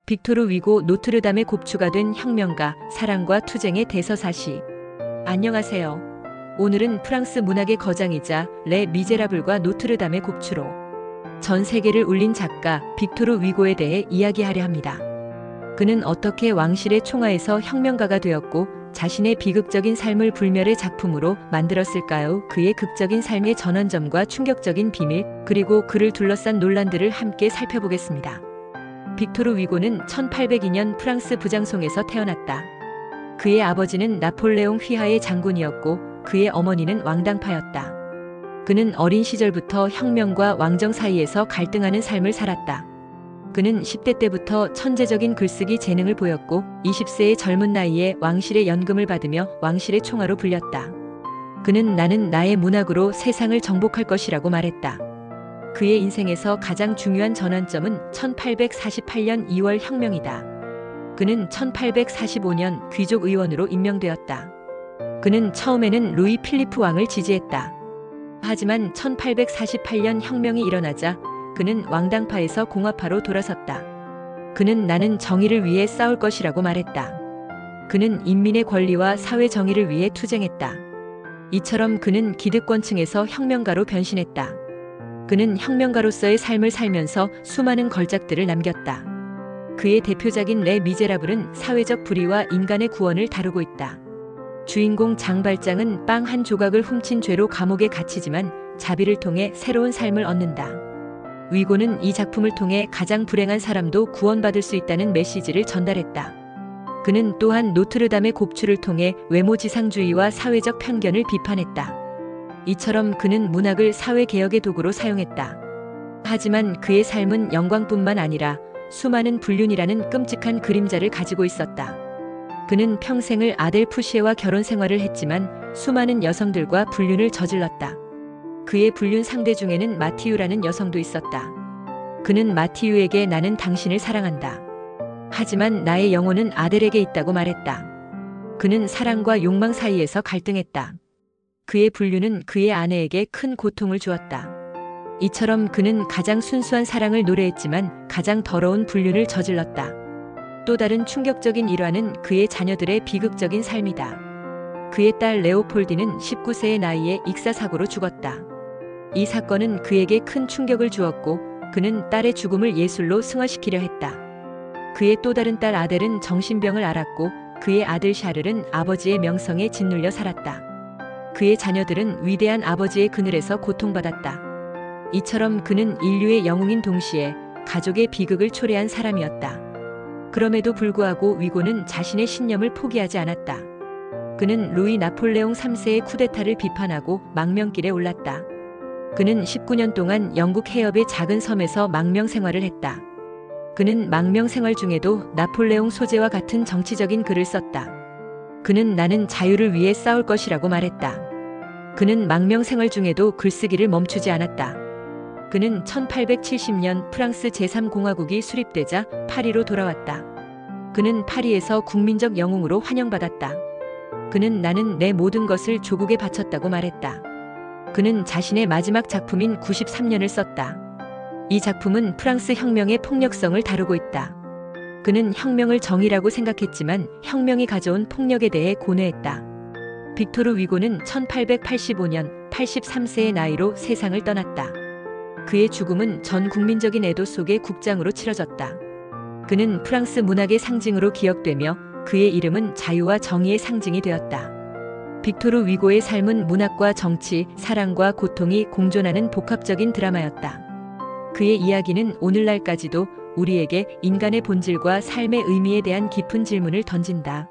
빅토르 위고 노트르담의 곱추가 된 혁명가, 사랑과 투쟁의 대서사시. 안녕하세요. 오늘은 프랑스 문학의 거장이자 레 미제라블과 노트르담의 곱추로 전 세계를 울린 작가 빅토르 위고에 대해 이야기하려 합니다. 그는 어떻게 왕실의 총하에서 혁명가가 되었고 자신의 비극적인 삶을 불멸의 작품으로 만들었을까요? 그의 극적인 삶의 전환점과 충격적인 비밀, 그리고 그를 둘러싼 논란들을 함께 살펴보겠습니다. 빅토르 위고는 1802년 프랑스 부장송에서 태어났다. 그의 아버지는 나폴레옹 휘하의 장군이었고 그의 어머니는 왕당파였다. 그는 어린 시절부터 혁명과 왕정 사이에서 갈등하는 삶을 살았다. 그는 10대 때부터 천재적인 글쓰기 재능을 보였고 20세의 젊은 나이에 왕실의 연금을 받으며 왕실의 총아로 불렸다. 그는 나는 나의 문학으로 세상을 정복할 것이라고 말했다. 그의 인생에서 가장 중요한 전환점은 1848년 2월 혁명이다. 그는 1845년 귀족 의원으로 임명되었다. 그는 처음에는 루이 필리프 왕을 지지했다. 하지만 1848년 혁명이 일어나자 그는 왕당파에서 공화파로 돌아섰다. 그는 나는 정의를 위해 싸울 것이라고 말했다. 그는 인민의 권리와 사회 정의를 위해 투쟁했다. 이처럼 그는 기득권층에서 혁명가로 변신했다. 그는 혁명가로서의 삶을 살면서 수많은 걸작들을 남겼다. 그의 대표작인 레 미제라블은 사회적 불의와 인간의 구원을 다루고 있다. 주인공 장발장은 빵 한 조각을 훔친 죄로 감옥에 갇히지만 자비를 통해 새로운 삶을 얻는다. 위고는 이 작품을 통해 가장 불행한 사람도 구원받을 수 있다는 메시지를 전달했다. 그는 또한 노트르담의 곱추를 통해 외모지상주의와 사회적 편견을 비판했다. 이처럼 그는 문학을 사회개혁의 도구로 사용했다. 하지만 그의 삶은 영광뿐만 아니라 수많은 불륜이라는 끔찍한 그림자를 가지고 있었다. 그는 평생을 아델 푸시에와 결혼 생활을 했지만 수많은 여성들과 불륜을 저질렀다. 그의 불륜 상대 중에는 마티유라는 여성도 있었다. 그는 마티유에게 나는 당신을 사랑한다. 하지만 나의 영혼은 아델에게 있다고 말했다. 그는 사랑과 욕망 사이에서 갈등했다. 그의 불륜은 그의 아내에게 큰 고통을 주었다. 이처럼 그는 가장 순수한 사랑을 노래했지만 가장 더러운 불륜을 저질렀다. 또 다른 충격적인 일화는 그의 자녀들의 비극적인 삶이다. 그의 딸 레오폴디는 19세의 나이에 익사사고로 죽었다. 이 사건은 그에게 큰 충격을 주었고 그는 딸의 죽음을 예술로 승화시키려 했다. 그의 또 다른 딸 아델은 정신병을 앓았고 그의 아들 샤를은 아버지의 명성에 짓눌려 살았다. 그의 자녀들은 위대한 아버지의 그늘에서 고통받았다. 이처럼 그는 인류의 영웅인 동시에 가족의 비극을 초래한 사람이었다. 그럼에도 불구하고 위고는 자신의 신념을 포기하지 않았다. 그는 루이 나폴레옹 3세의 쿠데타를 비판하고 망명길에 올랐다. 그는 19년 동안 영국 해협의 작은 섬에서 망명 생활을 했다. 그는 망명 생활 중에도 나폴레옹 소재와 같은 정치적인 글을 썼다. 그는 나는 자유를 위해 싸울 것이라고 말했다. 그는 망명 생활 중에도 글쓰기를 멈추지 않았다. 그는 1870년 프랑스 제3공화국이 수립되자 파리로 돌아왔다. 그는 파리에서 국민적 영웅으로 환영받았다. 그는 나는 내 모든 것을 조국에 바쳤다고 말했다. 그는 자신의 마지막 작품인 93년을 썼다. 이 작품은 프랑스 혁명의 폭력성을 다루고 있다. 그는 혁명을 정의라고 생각했지만 혁명이 가져온 폭력에 대해 고뇌했다. 빅토르 위고는 1885년 83세의 나이로 세상을 떠났다. 그의 죽음은 전 국민적인 애도 속의 국장으로 치러졌다. 그는 프랑스 문학의 상징으로 기억되며 그의 이름은 자유와 정의의 상징이 되었다. 빅토르 위고의 삶은 문학과 정치, 사랑과 고통이 공존하는 복합적인 드라마였다. 그의 이야기는 오늘날까지도 우리에게 인간의 본질과 삶의 의미에 대한 깊은 질문을 던진다.